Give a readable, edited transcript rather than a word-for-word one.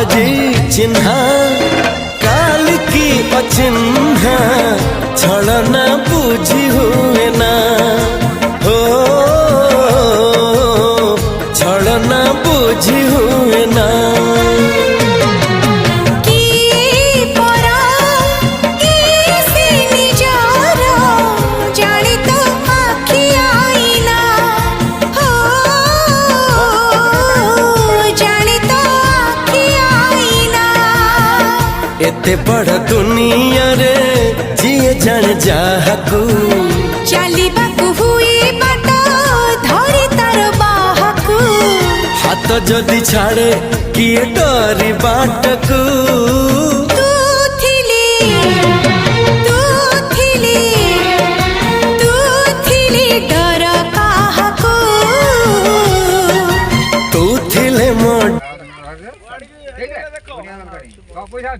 आजी चिन्हा काल की अचिन्हा छलना बुझी हुए ना हो छलना बुझी हुए ना एते बड़ दुनिया रे जिए जान जाहकू चलिबाकू हुई बाट धरी तार बाहकू हाथ जदि छाड़े किए डरी बाटकू तू थिली डर काहकू तू थिले मोर पैसा